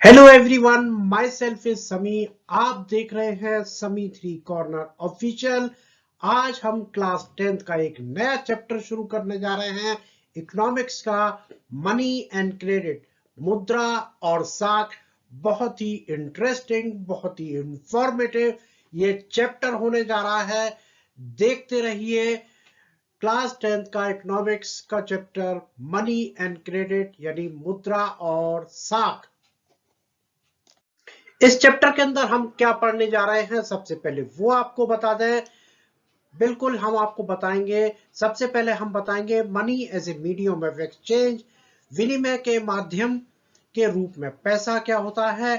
Hello everyone, my self is समी। आप देख रहे हैं समी 3 कॉर्नर ऑफिशियल। आज हम क्लास 10th का एक नया चैप्टर शुरू करने जा रहे हैं, इकोनॉमिक्स का, मनी एंड क्रेडिट, मुद्रा और साख। बहुत ही इंटरेस्टिंग, बहुत ही इंफॉर्मेटिव ये चैप्टर होने जा रहा है। देखते रहिए। क्लास 10th का इकोनॉमिक्स का चैप्टर मनी एंड क्रेडिट यानी मुद्रा और साख। इस चैप्टर के अंदर हम क्या पढ़ने जा रहे हैं, सबसे पहले वो आपको बता दें। बिल्कुल, हम आपको बताएंगे। सबसे पहले हम बताएंगे money as a medium of exchange, विनिमय के माध्यम के रूप में पैसा क्या होता है,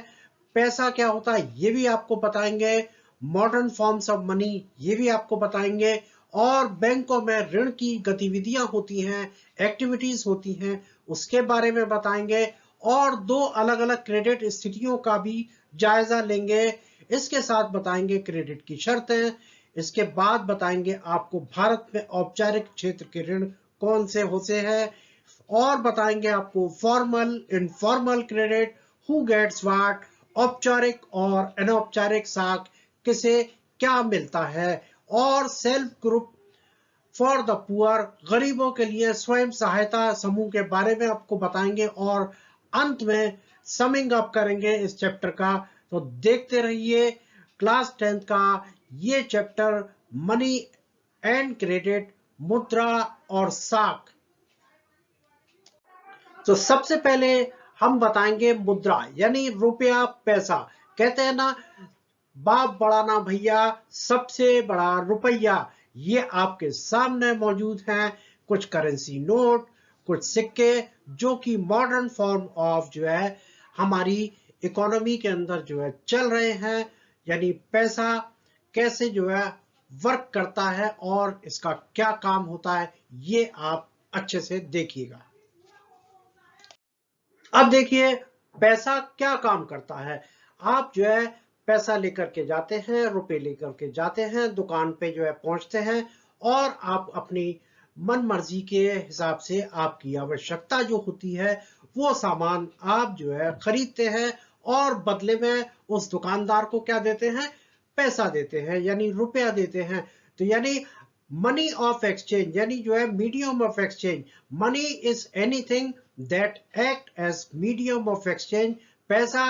पैसा क्या होता है ये भी आपको बताएंगे। मॉडर्न फॉर्म्स ऑफ मनी ये भी आपको बताएंगे। और बैंकों में ऋण की गतिविधियां होती हैं, एक्टिविटीज होती हैं, उसके बारे में बताएंगे। और दो अलग अलग क्रेडिट स्थितियों का भी जायजा लेंगे। इसके साथ बताएंगे क्रेडिट की शर्तें। इसके बाद बताएंगे आपको भारत में औपचारिक क्षेत्र के ऋण कौन से होते हैं। और बताएंगे आपको formal, informal credit, who gets what, औपचारिक और अनौपचारिक साख किसे क्या मिलता है। और self group for the poor, गरीबों के लिए स्वयं सहायता समूह के बारे में आपको बताएंगे। और अंत में समिंग अप करेंगे इस चैप्टर का। तो देखते रहिए क्लास 10th का ये चैप्टर, मनी एंड क्रेडिट, मुद्रा और साख। तो सबसे पहले हम बताएंगे मुद्रा यानी रुपया, पैसा। कहते हैं ना, बाप बड़ा ना भैया, सबसे बड़ा रुपया। ये आपके सामने मौजूद हैं कुछ करेंसी नोट, कुछ सिक्के, जो कि मॉडर्न फॉर्म ऑफ जो है हमारी इकोनॉमी के अंदर जो है चल रहे हैं। यानी पैसा कैसे जो है वर्क करता है और इसका क्या काम होता है, ये आप अच्छे से देखिएगा। अब देखिए पैसा क्या काम करता है। आप जो है पैसा लेकर के जाते हैं, रुपए लेकर के जाते हैं, दुकान पे जो है पहुंचते हैं। और आप अपनी मन मर्जी के हिसाब से आपकी आवश्यकता जो होती है वो सामान आप जो है खरीदते हैं। और बदले में उस दुकानदार को क्या देते हैं, पैसा देते हैं यानी रुपया देते हैं। तो यानी मनी ऑफ एक्सचेंज यानी जो है medium of exchange. Money is anything that act as medium of exchange. पैसा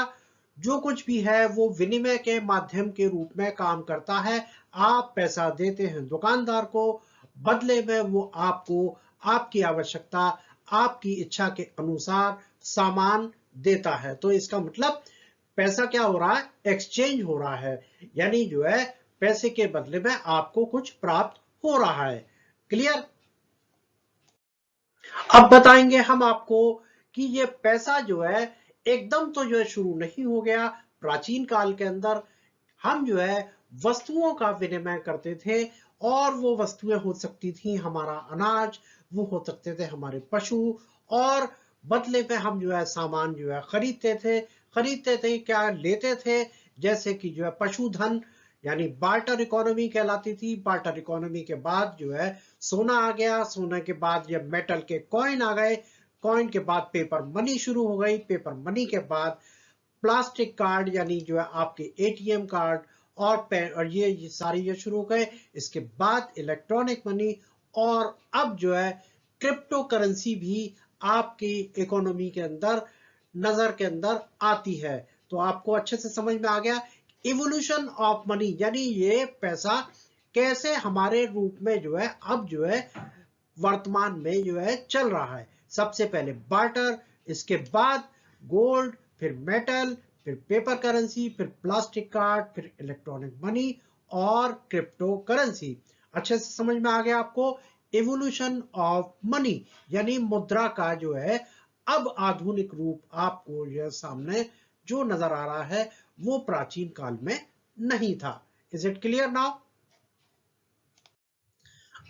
जो कुछ भी है वो विनिमय के माध्यम के रूप में काम करता है। आप पैसा देते हैं दुकानदार को, बदले में वो आपको आपकी आवश्यकता, आपकी इच्छा के अनुसार सामान देता है। तो इसका मतलब पैसा क्या हो रहा है, एक्सचेंज हो रहा है। यानी जो है पैसे के बदले में आपको कुछ प्राप्त हो रहा है। क्लियर। अब बताएंगे हम आपको कि ये पैसा जो है एकदम तो जो है शुरू नहीं हो गया। प्राचीन काल के अंदर हम जो है वस्तुओं का विनिमय करते थे। और वो वस्तुएं हो सकती थी हमारा अनाज, वो हो सकते थे हमारे पशु। और बदले में हम जो है सामान जो है खरीदते थे क्या लेते थे। जैसे कि जो है पशुधन यानी बार्टर इकोनॉमी कहलाती थी। बार्टर इकोनॉमी के बाद जो है सोना आ गया, सोने के बाद जब मेटल के कॉइन आ गए, कॉइन के बाद पेपर मनी शुरू हो गई, पेपर मनी के बाद प्लास्टिक कार्ड यानी जो है आपके एटीएम कार्ड और ये सारी ये शुरू हो गए। इसके बाद इलेक्ट्रॉनिक मनी। और अब जो है क्रिप्टो करेंसी भी आपकी इकोनॉमी के अंदर नजर के अंदर आती है। तो आपको अच्छे से समझ में आ गया इवोल्यूशन ऑफ मनी यानी ये पैसा कैसे हमारे रूप में जो है अब जो है वर्तमान में जो है चल रहा है। सबसे पहले बार्टर, इसके बाद गोल्ड, फिर मेटल, फिर पेपर करेंसी, फिर प्लास्टिक कार्ड, फिर इलेक्ट्रॉनिक मनी और क्रिप्टो करेंसी। अच्छे से समझ में आ गया आपको इवोल्यूशन ऑफ मनी यानी मुद्रा का जो है अब आधुनिक रूप आपको यह सामने जो नजर आ रहा है वो प्राचीन काल में नहीं था। Is it clear now.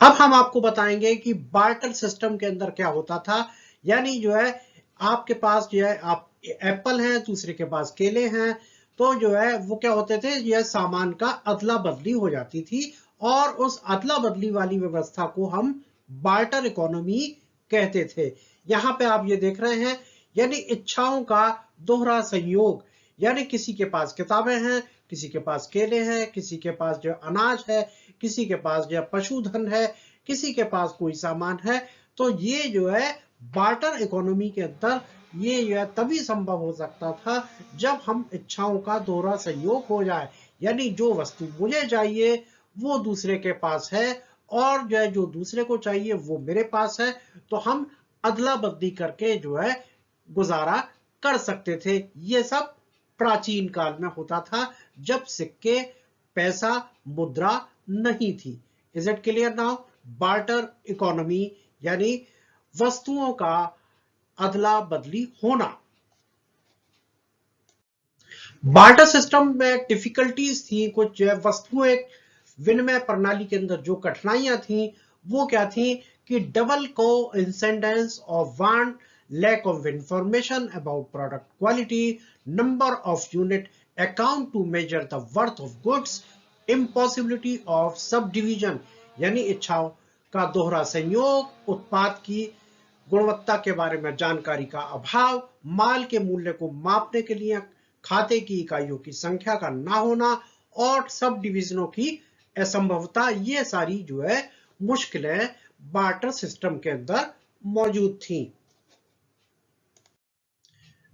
अब हम आपको बताएंगे कि बार्टर सिस्टम के अंदर क्या होता था। यानी जो है आपके पास जो है आप एप्पल हैं, दूसरे के पास केले हैं, तो जो है वो क्या होते थे, यह सामान का अदला बदली हो जाती थी। और उस अदला बदली वाली व्यवस्था को हम बार्टर इकोनॉमी कहते थे। यहाँ पे आप ये देख रहे हैं यानी इच्छाओं का दोहरा संयोग, यानी किसी के पास किताबें हैं, किसी के पास केले हैं, किसी के पास जो अनाज है, किसी के पास जो पशुधन है, किसी के पास कोई सामान है। तो ये जो है बार्टर इकोनॉमी के अंदर ये जो है तभी संभव हो सकता था जब हम इच्छाओं का दोहरा संयोग हो जाए, यानी जो वस्तु मुझे चाहिए वो दूसरे के पास है, और जो है जो दूसरे को चाहिए वो मेरे पास है, तो हम अदला बदली करके जो है गुजारा कर सकते थे। ये सब प्राचीन काल में होता था जब सिक्के, पैसा, मुद्रा नहीं थी। Is it clear now? Barter economy यानी वस्तुओं का अदला बदली होना। बार्टर सिस्टम में डिफिकल्टीज थी, कुछ वस्तुएं विनिमय प्रणाली के अंदर जो कठिनाइयां थी वो क्या थी कि डबल को incidence of want, lack of information about product quality, number of unit account to measure the worth of goods, impossibility of subdivision यानी इच्छाओं का दोहरा संयोग, उत्पाद की गुणवत्ता के बारे में जानकारी का अभाव, माल के मूल्य को मापने के लिए खाते की इकाइयों की संख्या का ना होना, और सब डिविजनों की असंभवता, ये सारी जो है मुश्किलें बार्टर सिस्टम के अंदर मौजूद थी।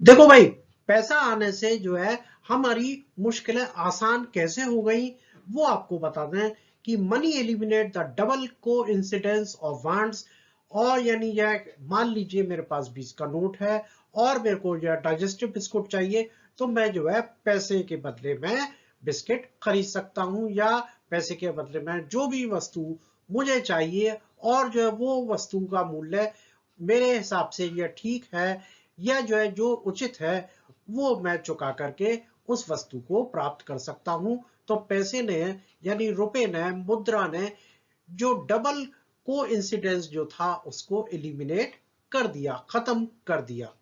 देखो भाई, पैसा आने से जो है हमारी मुश्किलें आसान कैसे हो गई वो आपको बता दें कि मनी एलिमिनेट द डबल को इंसिडेंस ऑफ वांट्स, और यानी यह मान लीजिए मेरे पास 20 का नोट है और मेरे को जो डाइजेस्टिव बिस्कुट चाहिए, तो मैं जो है पैसे के बदले में बिस्किट खरीद सकता हूं, या पैसे के बदले में जो भी वस्तु मुझे चाहिए और जो है वो वस्तु का मूल्य मेरे हिसाब से यह ठीक है या जो है जो उचित है वो मैं चुका करके उस वस्तु को प्राप्त कर सकता हूं। तो पैसे ने यानी रुपए ने, मुद्रा ने जो डबल को इंसिडेंस जो था उसको एलिमिनेट कर दिया, खत्म कर दिया।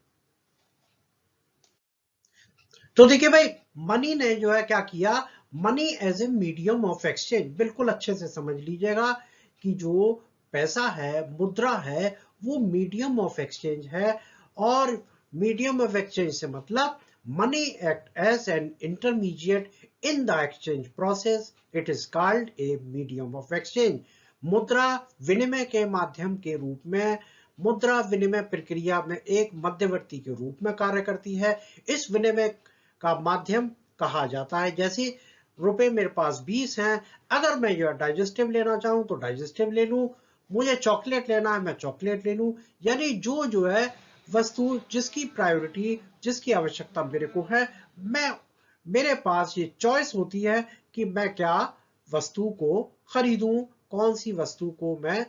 तो देखिए भाई, मनी ने जो है क्या किया, money as a medium of exchange, बिल्कुल अच्छे से समझ लीजिएगा कि जो पैसा है, मुद्रा है, वो मीडियम ऑफ एक्सचेंज है, और मीडियम ऑफ एक्सचेंज से मतलब money act as an intermediate in the exchange process, it is called a medium of exchange. मुद्रा विनिमय के माध्यम के रूप में, मुद्रा विनिमय प्रक्रिया में एक मध्यवर्ती के रूप में कार्य करती है। इस विनिमय का माध्यम कहा जाता है। जैसे रुपए मेरे पास 20 हैं, अगर मैं जो डाइजेस्टिव लेना चाहूं तो डाइजेस्टिव ले लूं, मुझे चॉकलेट लेना है मैं चॉकलेट ले लूं, यानी जो है वस्तु जिसकी प्रायोरिटी, जिसकी आवश्यकता मेरे को है, मैं मेरे पास ये चॉइस होती है कि मैं क्या वस्तु को खरीदूं, कौन सी वस्तु को मैं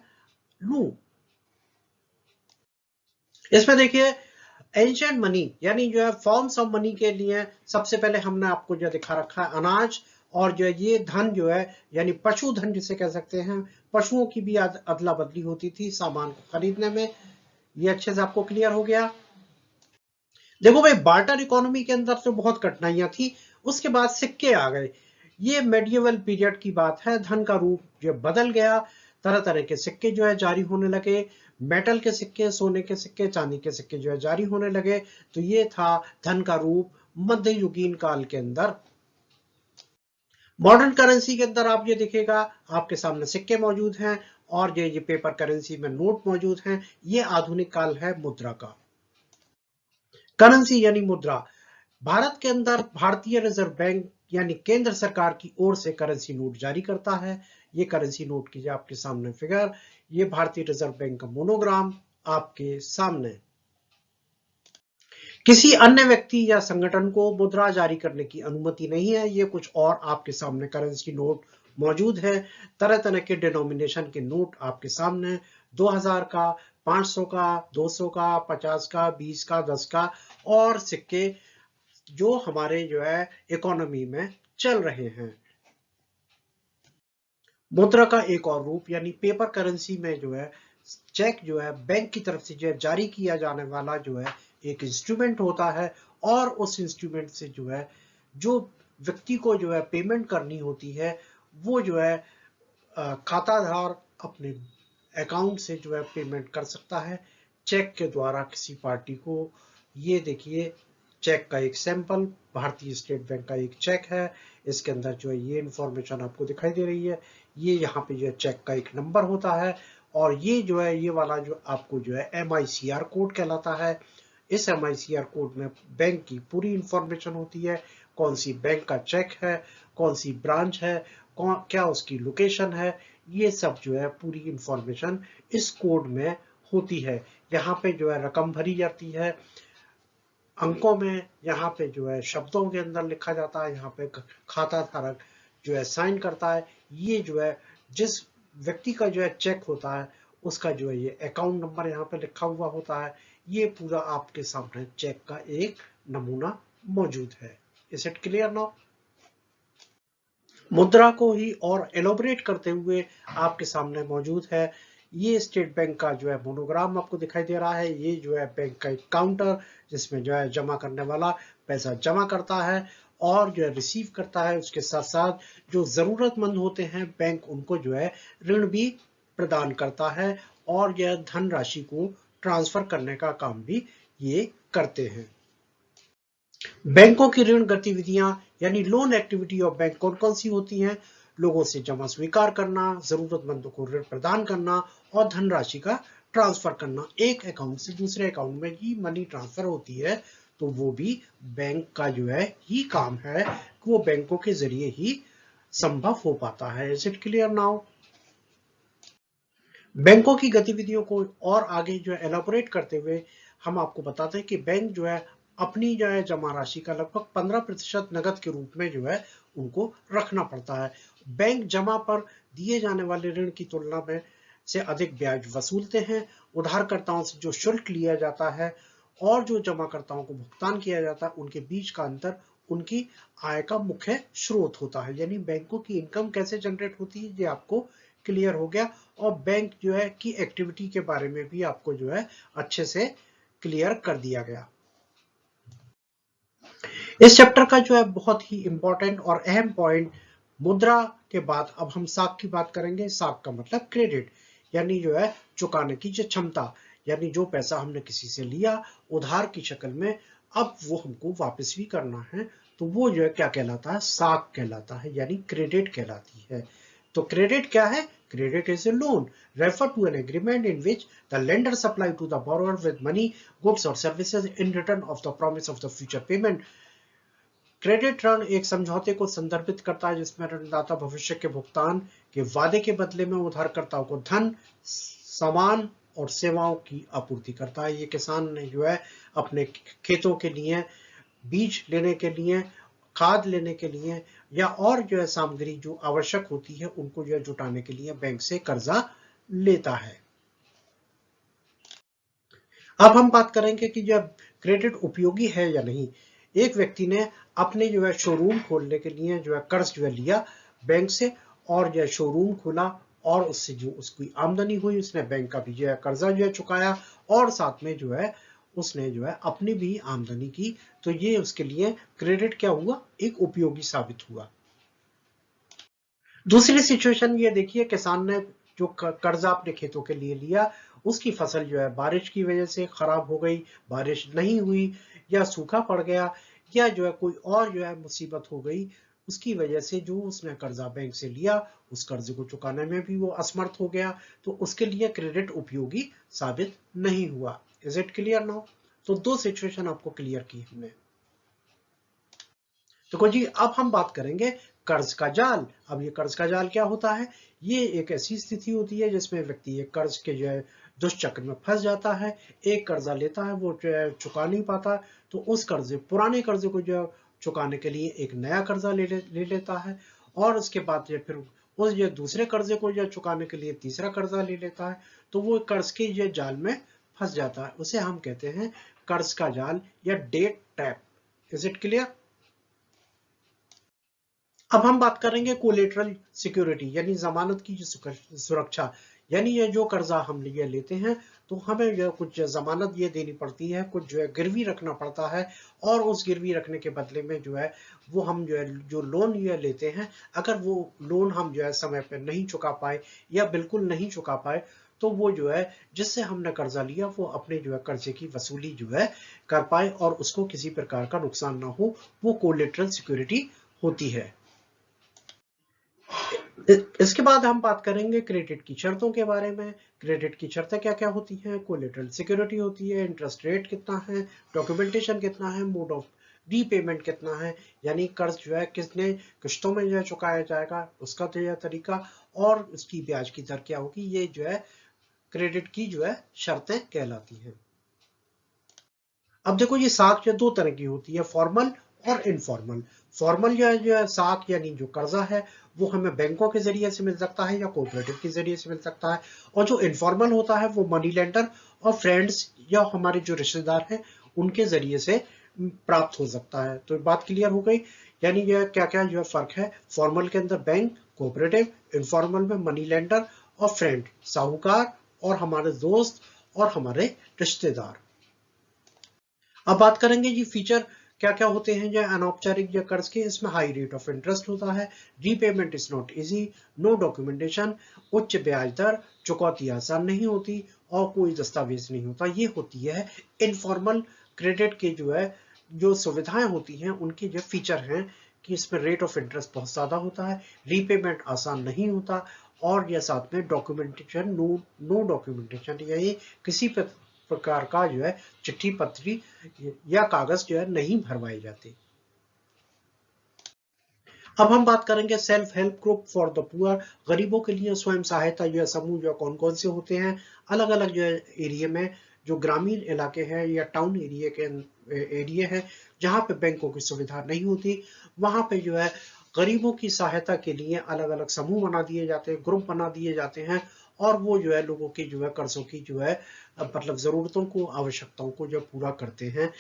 लूं। इसमें देखिए एंशिएंट मनी यानी जो है फॉर्म्स ऑफ मनी के लिए सबसे पहले हमने आपको जो दिखा रखा है अनाज, और जो है ये धन जो है यानी पशुधन जिसे कह सकते हैं, पशुओं की भी अदला बदली होती थी सामान को खरीदने में। ये अच्छे से आपको क्लियर हो गया। देखो भाई, बार्टर इकोनॉमी के अंदर तो बहुत कठिनाइयां थी, उसके बाद सिक्के आ गए। ये मेडिएवल पीरियड की बात है, धन का रूप जो बदल गया, तरह तरह के सिक्के जो है जारी होने लगे, मेटल के सिक्के, सोने के सिक्के, चांदी के सिक्के जो है जारी होने लगे। तो ये था धन का रूप मध्ययुगीन काल के अंदर। मॉडर्न करेंसी के अंदर आप ये दिखेगा, आपके सामने सिक्के मौजूद हैं और ये पेपर करेंसी में नोट मौजूद हैं। ये आधुनिक काल है मुद्रा का। करेंसी यानी मुद्रा, भारत के अंदर भारतीय रिजर्व बैंक यानी केंद्र सरकार की ओर से करेंसी नोट जारी करता है। ये करेंसी नोट की आपके सामने फिगर, ये भारतीय रिजर्व बैंक का मोनोग्राम आपके सामने। किसी अन्य व्यक्ति या संगठन को मुद्रा जारी करने की अनुमति नहीं है। ये कुछ और आपके सामने करेंसी नोट मौजूद है, तरह तरह के डिनोमिनेशन के नोट आपके सामने, 2000 का, 500 का, 200 का, 50 का, 20 का, 10 का, और सिक्के जो हमारे जो है इकोनॉमी में चल रहे हैं। मुद्रा का एक और रूप यानी पेपर करेंसी में जो है चेक जो है बैंक की तरफ से जो है जारी किया जाने वाला जो है एक इंस्ट्रूमेंट होता है, और उस इंस्ट्रूमेंट से जो है जो व्यक्ति को जो है पेमेंट करनी होती है वो जो है खाताधार अपने अकाउंट से जो है पेमेंट कर सकता है चेक के द्वारा किसी पार्टी को। ये देखिए चेक का एक सैंपल, भारतीय स्टेट बैंक का एक चेक है। इसके अंदर जो है ये इंफॉर्मेशन आपको दिखाई दे रही है। ये यहाँ पे जो है चेक का एक नंबर होता है, और ये जो है ये वाला जो आपको जो है MICR कोड कहलाता है। इस MICR कोड में बैंक की पूरी इंफॉर्मेशन होती है, कौन सी बैंक का चेक है, कौन सी ब्रांच है, क्या उसकी लोकेशन है, ये सब जो है पूरी इंफॉर्मेशन इस कोड में होती है। यहाँ पे जो है रकम भरी जाती है अंकों में, यहाँ पे जो है शब्दों के अंदर लिखा जाता है, यहाँ पे खाता धारक जो है साइन करता है। ये जो है जिस व्यक्ति का जो है चेक होता है उसका जो है ये अकाउंट नंबर यहाँ पे लिखा हुआ होता है। ये पूरा आपके सामने चेक का एक नमूना मौजूद है। Is it clear now? मुद्रा को ही और एलोबरेट करते हुए आपके सामने मौजूद है। ये स्टेट बैंक का जो है मोनोग्राम आपको दिखाई दे रहा है। ये जो है बैंक का एक काउंटर, जिसमें जो है जमा करने वाला पैसा जमा करता है और जो है रिसीव करता है। उसके साथ साथ जो जरूरतमंद होते हैं बैंक उनको जो है ऋण भी प्रदान करता है, और यह धनराशि को ट्रांसफर करने का काम भी ये करते हैं। बैंकों की ऋण गतिविधियां यानी लोन एक्टिविटी ऑफ बैंक कौन कौन सी होती हैं? लोगों से जमा स्वीकार करना, जरूरतमंदों को ऋण प्रदान करना और धनराशि का ट्रांसफर करना। एक अकाउंट से दूसरे अकाउंट में ही मनी ट्रांसफर होती है, तो वो भी बैंक का जो है ही काम है, वो बैंकों के जरिए ही संभव हो पाता है। Is it clear now? बैंकों की गतिविधियों को और आगे जो है एलाबोरेट करते हुए हम आपको बताते हैं कि बैंक जो है अपनी जो है जमा राशि का लगभग 15% नगद के रूप में जो है उनको रखना पड़ता है। बैंक जमा पर दिए जाने वाले ऋण की तुलना में से अधिक ब्याज वसूलते हैं। उधारकर्ताओं से जो शुल्क लिया जाता है और जो जमाकर्ताओं को भुगतान किया जाता है, उनके बीच का अंतर उनकी आय का मुख्य स्रोत होता है। यानी बैंकों की इनकम कैसे जनरेट होती है ये आपको क्लियर हो गया, और बैंक जो है की एक्टिविटी के बारे में भी आपको जो है अच्छे से क्लियर कर दिया गया। इस चैप्टर का जो है बहुत ही इंपॉर्टेंट और अहम पॉइंट, मुद्रा के बाद अब हम साख की बात करेंगे। साख का मतलब क्रेडिट, यानी जो है चुकाने की जो क्षमता, यानी जो पैसा हमने किसी से लिया उधार की शक्ल में, अब वो हमको वापस भी करना है, तो वो जो है क्या कहलाता है? साख कहलाता है, यानी क्रेडिट कहलाती है। तो क्रेडिट क्या है? Credit is a loan, refer to an agreement in which the lender supply to the borrower with money, goods or services in return of the promise of the future payment. Credit ऋण एक समझौते को संदर्भित करता है जिसमें ऋणदाता भविष्य के भुगतान के वादे के बदले में उधारकर्ताओं को धन, सामान और सेवाओं की आपूर्ति करता है। ये किसान ने जो है अपने खेतों के लिए, बीज लेने के लिए, खाद लेने के लिए या और जो है सामग्री जो आवश्यक होती है उनको जो है जुटाने के लिए बैंक से कर्जा लेता है। अब हम बात करेंगे कि जब क्रेडिट उपयोगी है या नहीं। एक व्यक्ति ने अपने जो है शोरूम खोलने के लिए जो है कर्ज जो है लिया बैंक से, और जो है शोरूम खोला और उससे जो उसकी आमदनी हुई उसने बैंक का भी जो है कर्जा जो है चुकाया, और साथ में जो है उसने जो है अपनी भी आमदनी की। तो ये उसके लिए क्रेडिट क्या हुआ? एक उपयोगी साबित हुआ। दूसरी सिचुएशन ये देखिए, किसान ने जो कर्जा अपने खेतों के लिए लिया, उसकी फसल जो है बारिश की वजह से खराब हो गई, बारिश नहीं हुई या सूखा पड़ गया, या जो है कोई और जो है मुसीबत हो गई, उसकी वजह से जो उसने कर्जा बैंक से लिया उस कर्जे को चुकाने में भी वो असमर्थ हो गया, तो उसके लिए क्रेडिट उपयोगी साबित नहीं हुआ। Is it clear now? तो दो सिचुएशन आपको क्लियर की हमने। तो जी अब हम बात करेंगे कर्ज का जाल। अब ये कर्ज का जाल क्या होता है? ये एक ऐसी स्थिति होती है जिसमें व्यक्ति एक कर्ज के जो है दुष्चक्र में फंस जाता है। एक कर्जा लेता है, वो जो है चुका नहीं पाता, तो उस कर्जे पुराने कर्जे को जो चुकाने के लिए एक नया कर्जा ले लेता है, और उसके बाद जो फिर उस जो दूसरे कर्जे को जो चुकाने के लिए तीसरा कर्जा ले लेता है, तो वो कर्ज के जो जाल में फंस जाता है। उसे हम कहते हैं कर्ज का जाल या debt trap. Is it clear? अब हम बात करेंगे कोलेटरल सिक्योरिटी यानी जमानत की सुरक्षा। यानी ये जो कर्जा हम ये लेते हैं तो हमें जो कुछ जमानत ये देनी पड़ती है, कुछ जो है गिरवी रखना पड़ता है, और उस गिरवी रखने के बदले में जो है वो हम जो है जो लोन ये लेते हैं, अगर वो लोन हम जो है समय पर नहीं चुका पाए या बिल्कुल नहीं चुका पाए, तो वो जो है जिससे हमने कर्जा लिया वो अपने जो है कर्जे की वसूली जो है कर पाए और उसको किसी प्रकार का नुकसान ना हो, वो कोलेटरल सिक्योरिटी होती है। इसके बाद हम बात करेंगे क्रेडिट की शर्तों के बारे में। क्रेडिट की शर्तें क्या क्या होती हैं, कोलेटरल सिक्योरिटी होती है, इंटरेस्ट रेट कितना है, डॉक्यूमेंटेशन कितना है, मोड ऑफ रीपेमेंट कितना है, यानी कर्ज जो है कितने किश्तों में जो है चुकाया जाएगा उसका तो यह तरीका, और उसकी ब्याज की दर क्या होगी, ये जो है क्रेडिट की जो है शर्तें कहलाती हैं। अब देखो ये साख जो दो तरह की होती है, फॉर्मल और इनफॉर्मल। फॉर्मल जो है साख यानी जो कर्जा है वो हमें बैंकों के जरिए से मिल सकता है या कोऑपरेटिव के जरिए से मिल सकता है, और जो इनफॉर्मल होता है वो मनी लेंडर और फ्रेंड्स या हमारे जो रिश्तेदार हैं उनके जरिए से प्राप्त हो सकता है। तो बात क्लियर हो गई, यानी यह क्या क्या जो फर्क है, फॉर्मल के अंदर बैंक, कोऑपरेटिव, इनफॉर्मल में मनी लेंडर और फ्रेंड, साहूकार और हमारे दोस्त और हमारे रिश्तेदार। अब बात करेंगे जी फीचर क्या क्या होते हैं जो अनौपचारिक या कर्ज के। इसमें हाई रेट ऑफ इंटरेस्ट होता है, repayment is not easy, no documentation, उच्च ब्याज दर, चुकौती आसान नहीं होती और कोई दस्तावेज नहीं होता। ये होती है इनफॉर्मल क्रेडिट के जो है जो सुविधाएं होती हैं उनके जो फीचर हैं, कि इसमें रेट ऑफ इंटरेस्ट बहुत ज्यादा होता है, रीपेमेंट आसान नहीं होता, और यह साथ में डॉक्यूमेंटेशन नो डॉक्यूमेंटेशन, यानी किसी प्रकार का जो है चिट्ठी पत्री या कागज जो है नहीं भरवाए जाते। अब हम बात करेंगे self help group for the poor. गरीबों के लिए स्वयं सहायता जो है समूह जो कौन कौन से होते हैं, अलग अलग जो है एरिया में, जो ग्रामीण इलाके हैं या टाउन एरिया है जहाँ पे बैंकों की सुविधा नहीं होती, वहां पे जो है गरीबों की सहायता के लिए अलग अलग समूह बना दिए जाते हैं, ग्रुप बना दिए जाते हैं, और वो जो है लोगों की जो है कर्जों की जो है मतलब जरूरतों को आवश्यकताओं को जो पूरा करते हैं।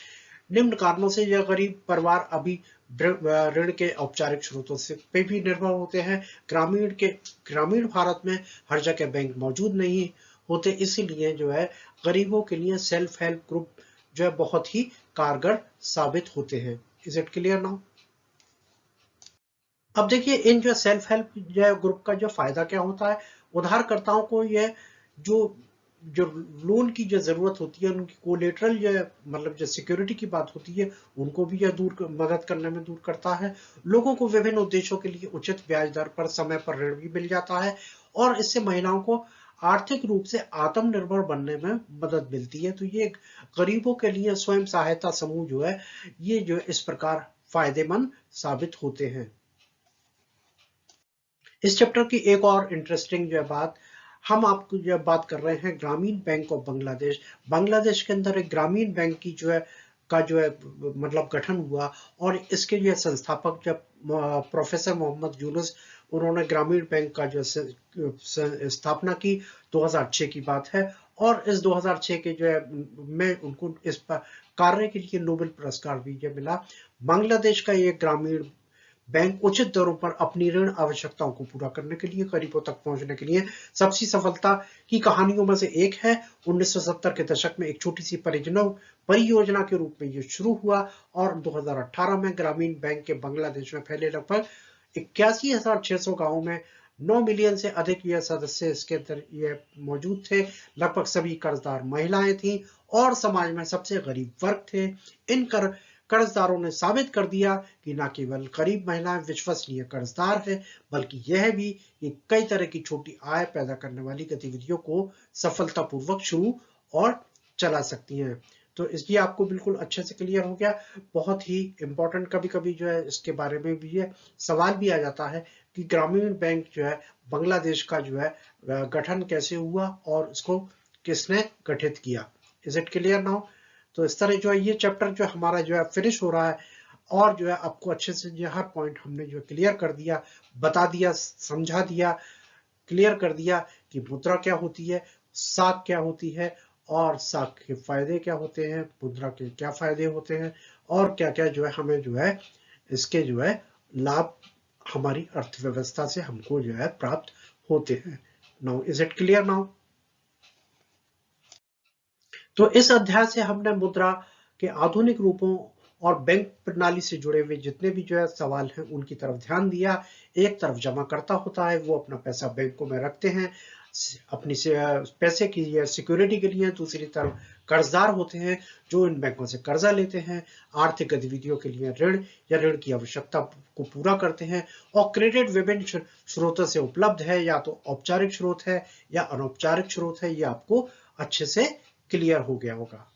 निम्न कारणों से यह गरीब परिवार अभी ऋण के औपचारिक स्रोतों से पे भी निर्भर होते हैं। ग्रामीण भारत में हर जगह बैंक मौजूद नहीं होते, इसीलिए जो है गरीबों के लिए सेल्फ हेल्प ग्रुप जो है बहुत ही कारगर साबित होते हैं। Is it clear now? अब देखिए इन जो सेल्फ हेल्प जो ग्रुप का जो फायदा क्या होता है, उधारकर्ताओं को यह जो जो लोन की जो जरूरत होती है, उनकी कोलेटरल जो मतलब जो सिक्योरिटी की बात होती है उनको भी यह मदद करने में दूर करता है। लोगों को विभिन्न उद्देश्यों के लिए उचित ब्याज दर पर समय पर ऋण भी मिल जाता है, और इससे महिलाओं को आर्थिक रूप से आत्मनिर्भर बनने में मदद मिलती है। तो ये गरीबों के लिए स्वयं सहायता समूह जो है ये जो इस प्रकार फायदेमंद साबित होते हैं। इस चैप्टर की एक और इंटरेस्टिंग जो है बात, हम आपको जो बात कर रहे हैं ग्रामीण बैंक ऑफ बांग्लादेश। बांग्लादेश के अंदर एक ग्रामीण बैंक की जो है का जो है मतलब गठन हुआ, और इसके जो संस्थापक जब प्रोफेसर मोहम्मद यूनुस, उन्होंने ग्रामीण बैंक का जो स्थापना की 2006 की बात है, और इस 2006 के जो है में उनको इस पर कार्य के लिए नोबेल पुरस्कार भी जो मिला। बांग्लादेश का ये ग्रामीण बैंक उचित दरों पर अपनी ऋण आवश्यकताओं को पूरा करने के लिए, गरीबों तक पहुंचने के लिए सबसे सफलता की कहानियों में से एक है। 1970 के दशक में एक छोटी सी परियोजना के रूप में ये शुरू हुआ, और 2018 में ग्रामीण बैंक के बांग्लादेश में फैले लगभग 81,600 गांवों में 9 मिलियन से अधिक यह सदस्य इसके अंदर ये मौजूद थे। लगभग सभी कर्जदार महिलाएं थीं और समाज में सबसे गरीब वर्ग थे। इन कर्जदारों ने साबित कर दिया कि न केवल गरीब महिलाएं विश्वसनीय कर्जदार है, बल्कि यह भी कि कई तरह की छोटी आय पैदा करने वाली गतिविधियों को सफलतापूर्वक शुरू और चला सकती हैं। तो इसलिए आपको बिल्कुल अच्छे से क्लियर हो गया। बहुत ही इंपॉर्टेंट कभी कभी जो है इसके बारे में भी है सवाल भी आ जाता है कि ग्रामीण बैंक जो है बांग्लादेश का जो है गठन कैसे हुआ और इसको किसने गठित किया। Is it clear now? तो इस तरह जो है ये चैप्टर जो हमारा जो है फिनिश हो रहा है, और जो है आपको अच्छे से जो हर पॉइंट हमने जो क्लियर कर दिया, बता दिया, समझा दिया, क्लियर कर दिया कि मुद्रा क्या होती है, साख क्या होती है, और साख के फायदे क्या होते हैं, मुद्रा के क्या फायदे होते हैं, और क्या क्या जो है हमें जो है इसके जो है लाभ हमारी अर्थव्यवस्था से हमको जो है प्राप्त होते हैं। Now is it clear now? तो इस अध्याय से हमने मुद्रा के आधुनिक रूपों और बैंक प्रणाली से जुड़े हुए जितने भी जो है सवाल हैं उनकी तरफ ध्यान दिया। एक तरफ जमा करता होता है, वो अपना पैसा बैंकों में रखते हैं, अपनी से पैसे की या सिक्योरिटी के लिए, दूसरी तरफ कर्जदार होते हैं जो इन बैंकों से कर्जा लेते हैं, आर्थिक गतिविधियों के लिए ऋण या ऋण की आवश्यकता को पूरा करते हैं। और क्रेडिट विभिन्न स्रोतों से उपलब्ध है, या तो औपचारिक स्रोत है या अनौपचारिक स्रोत है, ये आपको अच्छे से क्लियर हो गया होगा।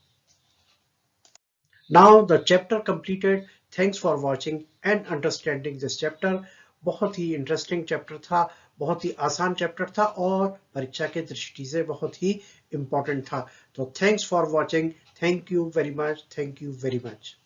Now the chapter completed. Thanks for watching and understanding this chapter. बहुत ही इंटरेस्टिंग चैप्टर था, बहुत ही आसान चैप्टर था और परीक्षा के दृष्टि से बहुत ही इम्पोर्टेंट था। तो thanks for watching. Thank you very much. Thank you very much.